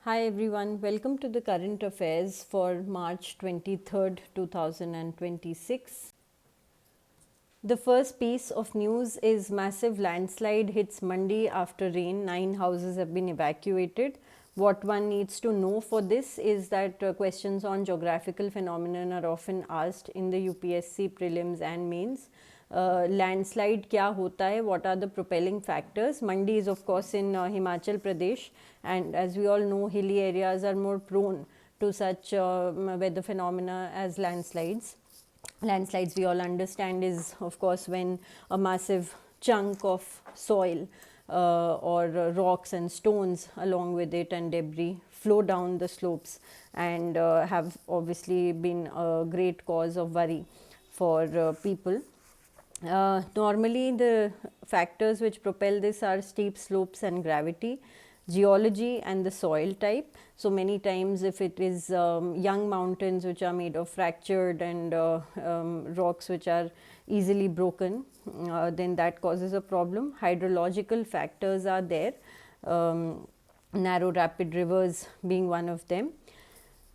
Hi everyone, welcome to the current affairs for March 23rd, 2026. The first piece of news is massive landslide hits Mandi after rain. 9 houses have been evacuated. What one needs to know for this is that questions on geographical phenomenon are often asked in the UPSC prelims and mains. Landslide kya hota hai, what are the propelling factors? Mandi is of course in Himachal Pradesh, and as we all know, hilly areas are more prone to such weather phenomena as landslides. Landslides, we all understand, is of course when a massive chunk of soil or rocks and stones along with it and debris flow down the slopes and have obviously been a great cause of worry for people. Normally, the factors which propel this are steep slopes and gravity, geology, and the soil type. So, many times, if it is young mountains which are made of fractured and rocks which are easily broken, then that causes a problem. Hydrological factors are there, narrow, rapid rivers being one of them.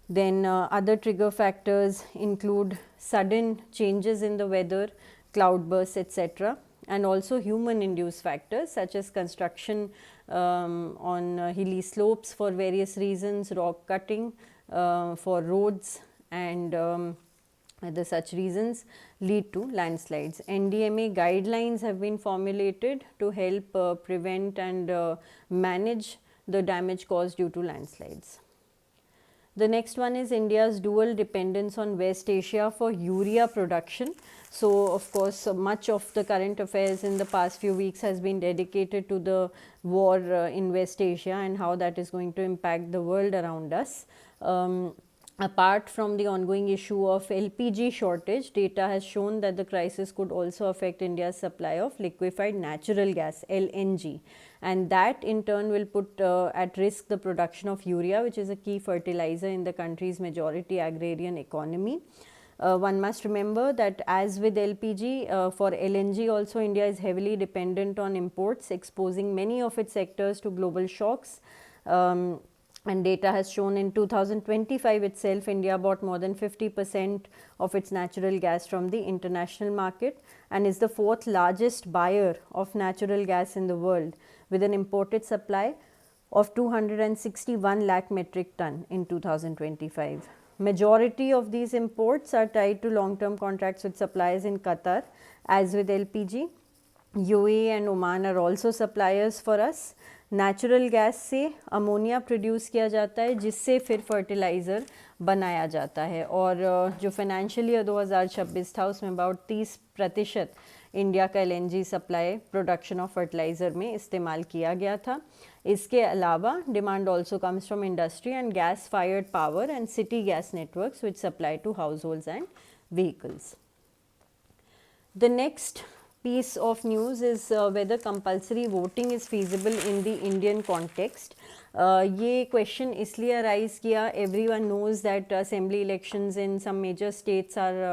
Then, other trigger factors include sudden changes in the weather, cloudbursts, etc., and also human induced factors such as construction on hilly slopes for various reasons, rock cutting for roads, and other such reasons lead to landslides. NDMA guidelines have been formulated to help prevent and manage the damage caused due to landslides. The next one is India's dual dependence on West Asia for urea production. So, of course, much of the current affairs in the past few weeks has been dedicated to the war in West Asia and how that is going to impact the world around us. Apart from the ongoing issue of LPG shortage, data has shown that the crisis could also affect India's supply of liquefied natural gas (LNG), and that in turn will put at risk the production of urea, which is a key fertilizer in the country's majority agrarian economy. One must remember that as with LPG, for LNG also India is heavily dependent on imports, exposing many of its sectors to global shocks. And data has shown in 2025 itself, India bought more than 50% of its natural gas from the international market and is the fourth largest buyer of natural gas in the world, with an imported supply of 261 lakh metric ton in 2025. Majority of these imports are tied to long-term contracts with suppliers in Qatar. As with LPG, UAE and Oman are also suppliers for us. Natural gas से ammonia produce किया जाता है जिससे फिर fertiliser बनाया जाता है, और जो फाइनेंशियल ईयर 2026 था उसमें अबाउट 30% इंडिया का LNG supply production of fertiliser में इस्तेमाल किया गया था. इसके अलावा demand also comes from industry and gas fired power and city gas networks which supply to households and vehicles. The next piece of news is whether compulsory voting is feasible in the Indian context. ये question इसलिए arise किया, everyone knows that assembly elections in some major states are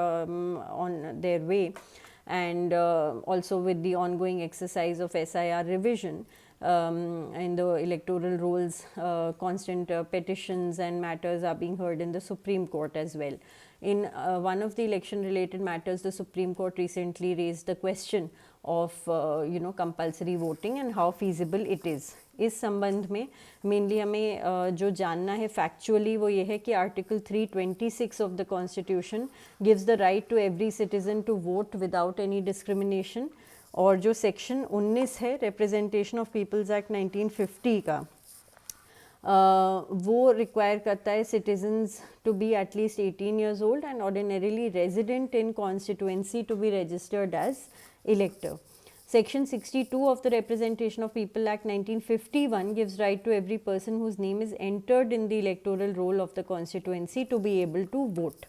on their way, and also with the ongoing exercise of SIR revision in the electoral rolls, constant petitions and matters are being heard in the Supreme Court as well. In one of the election related matters, the Supreme Court recently raised the question of compulsory voting and how feasible it is. इस संबंध में mainly हमें जो जानना है factually वो ये है कि article 326 of the constitution gives the right to every citizen to vote without any discrimination, और जो सेक्शन 19 है रिप्रेजेंटेशन ऑफ पीपल्स एक्ट 1950 का, वो रिक्वायर करता है citizens to be at least 18 years old and ordinarily resident in constituency to be registered as elector. Section 62 of the Representation of People Act 1951 gives right to every person whose name is entered in the electoral roll of the constituency to be able to vote.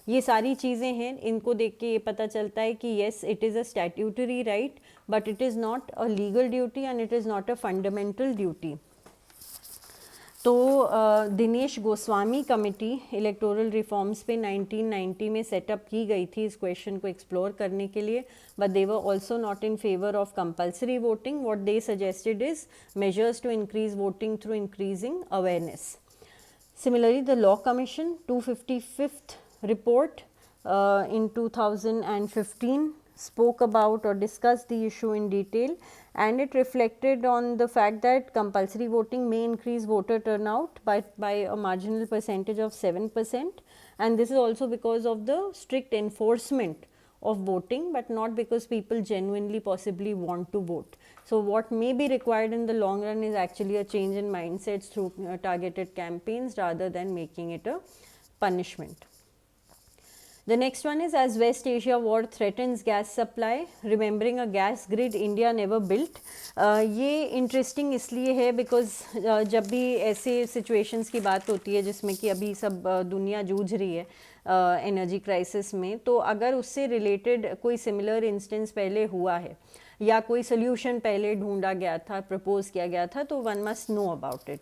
ये सारी चीज़ें हैं, इनको देख के ये पता चलता है कि yes, it is a statutory right, but it is not a legal duty and it is not a fundamental duty. तो Dinesh Goswami committee electoral reforms पे 1990 में सेटअप की गई थी इस क्वेश्चन को एक्सप्लोर करने के लिए, but they were also not in favour of compulsory voting. What they suggested is measures to increase voting through increasing awareness. Similarly, the Law Commission 255th report in 2015 spoke about or discussed the issue in detail, and it reflected on the fact that compulsory voting may increase voter turnout by a marginal percentage of 7%, and this is also because of the strict enforcement of voting, but not because people genuinely possibly want to vote. So what may be required in the long run is actually a change in mindsets through targeted campaigns rather than making it a punishment. The next one is, as West Asia war threatens gas supply, remembering a gas grid India never built. ये interesting इसलिए है because जब भी ऐसे situations की बात होती है जिसमें कि अभी सब दुनिया जूझ रही है एनर्जी क्राइसिस में, तो अगर उससे रिलेटेड कोई सिमिलर इंस्टेंस पहले हुआ है या कोई सोल्यूशन पहले ढूंढा गया था, प्रपोज किया गया था, तो one must know about it.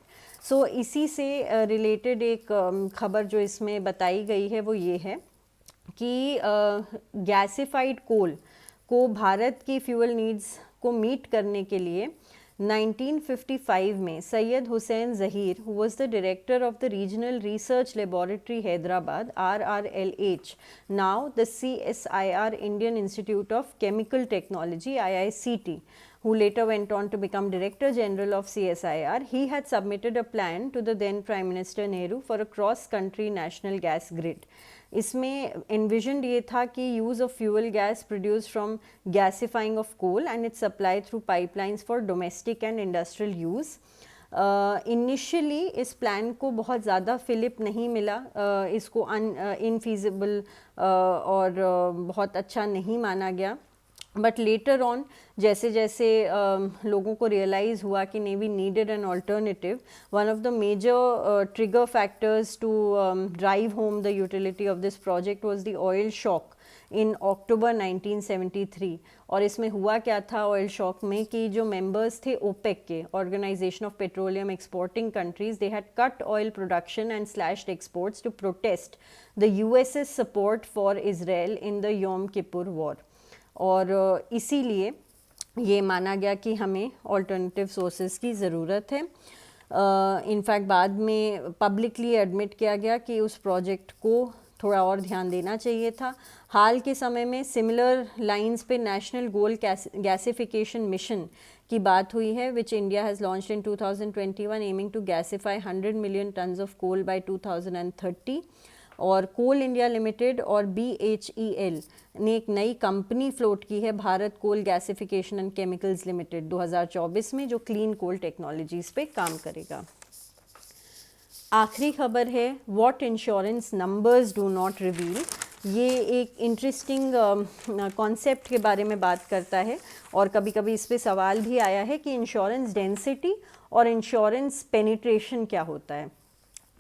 So इसी से रिलेटेड एक खबर जो इसमें बताई गई है वो ये है कि गैसिफाइड कोल को भारत की फ्यूल नीड्स को मीट करने के लिए 1955 में Syed Hussain Zaheer, who was the director of the Regional Research Laboratory Hyderabad RRLH, now the CSIR Indian Institute of Chemical Technology IICT, who later went on to become Director General of CSIR, he had submitted a plan to the then Prime Minister Nehru for a cross-country national gas grid. इसमें envisioned ये था कि use of fuel gas produced from gasifying of coal and its supply through pipelines for domestic and industrial use. Initially इस plan को बहुत ज़्यादा Philip नहीं मिला, इसको इनफीजिबल और बहुत अच्छा नहीं माना गया. बट लेटर ऑन जैसे जैसे लोगों को रियलाइज़ हुआ कि navy needed an alternative, one of the major trigger factors to drive home the utility of this project was the oil shock in October 1973. और इसमें हुआ क्या था ऑयल शॉक में कि जो मेंबर्स थे ओपेक के, organisation of petroleum exporting countries, they had cut oil production and slashed exports to protest the US's support for Israel in the Yom Kippur war. और इसीलिए ये माना गया कि हमें ऑल्टरनेटिव सोर्सेज की ज़रूरत है. इनफैक्ट बाद में पब्लिकली एडमिट किया गया कि उस प्रोजेक्ट को थोड़ा और ध्यान देना चाहिए था. हाल के समय में सिमिलर लाइंस पे नेशनल गोल गैसिफिकेशन मिशन की बात हुई है, which India has launched in 2021 aiming to gasify 100 million tons of coal by 2030. और कोल इंडिया लिमिटेड और BHEL ने एक नई कंपनी फ्लोट की है, Bharat Coal Gasification and Chemicals Limited, 2024 में, जो क्लीन कोल टेक्नोलॉजीज़ पे काम करेगा. आखिरी खबर है what insurance numbers do not reveal. ये एक इंटरेस्टिंग कॉन्सेप्ट के बारे में बात करता है और कभी कभी इस पे सवाल भी आया है कि इंश्योरेंस डेंसिटी और इंश्योरेंस पेनिट्रेशन क्या होता है.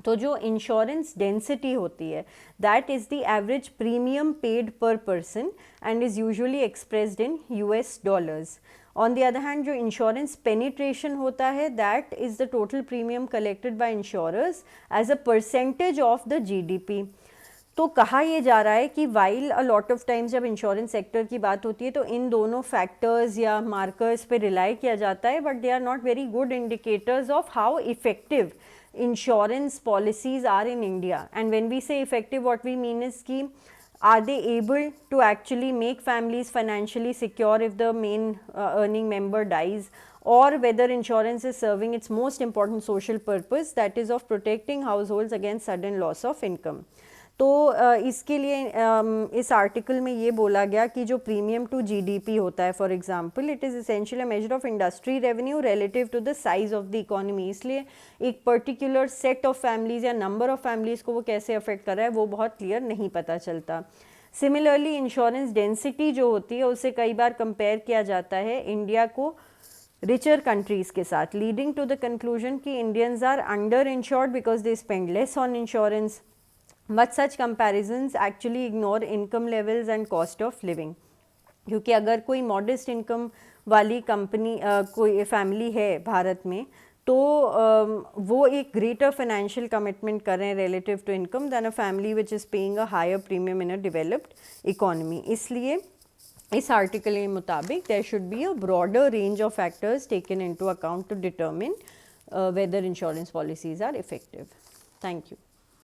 तो जो इंश्योरेंस डेंसिटी होती है, that is the average premium paid per person and is usually expressed in US dollars. On the other hand जो इंश्योरेंस पेनिट्रेशन होता है, that is the total premium collected by insurers as a percentage of the GDP. तो कहा यह जा रहा है कि while a lot of times जब इंश्योरेंस सेक्टर की बात होती है तो इन दोनों फैक्टर्स या मार्कर्स पे रिलाई किया जाता है, but they are not very good indicators of how effective insurance policies are in India. And when we say effective, what we mean is ki are they able to actually make families financially secure if the main earning member dies, or whether insurance is serving its most important social purpose, that is of protecting households against sudden loss of income. तो इसके लिए इस article में ये बोला गया कि जो प्रीमियम टू GDP होता है, for example, it is essential measure of industry revenue relative to the size of the economy. इसलिए एक पर्टिकुलर सेट ऑफ फैमिलीज़ या नंबर ऑफ फैमिलीज़ को वो कैसे अफेक्ट कर रहा है वो बहुत क्लियर नहीं पता चलता. सिमिलरली इंश्योरेंस डेंसिटी जो होती है उससे कई बार कंपेयर किया जाता है इंडिया को रिचर कंट्रीज़ के साथ, लीडिंग टू द कंक्लूजन कि Indians are under insured because they spend less on insurance. But such comparisons actually ignore income levels and cost of living. क्योंकि अगर कोई मॉडेस्ट इनकम वाली कंपनी कोई family है भारत में, तो वो एक ग्रेटर फाइनेंशियल कमिटमेंट कर रहे हैं relative to income than a family which is paying a higher premium in a developed economy. इसलिए इस आर्टिकल के मुताबिक there should be a broader range of factors taken into account to determine whether insurance policies are effective. Thank you.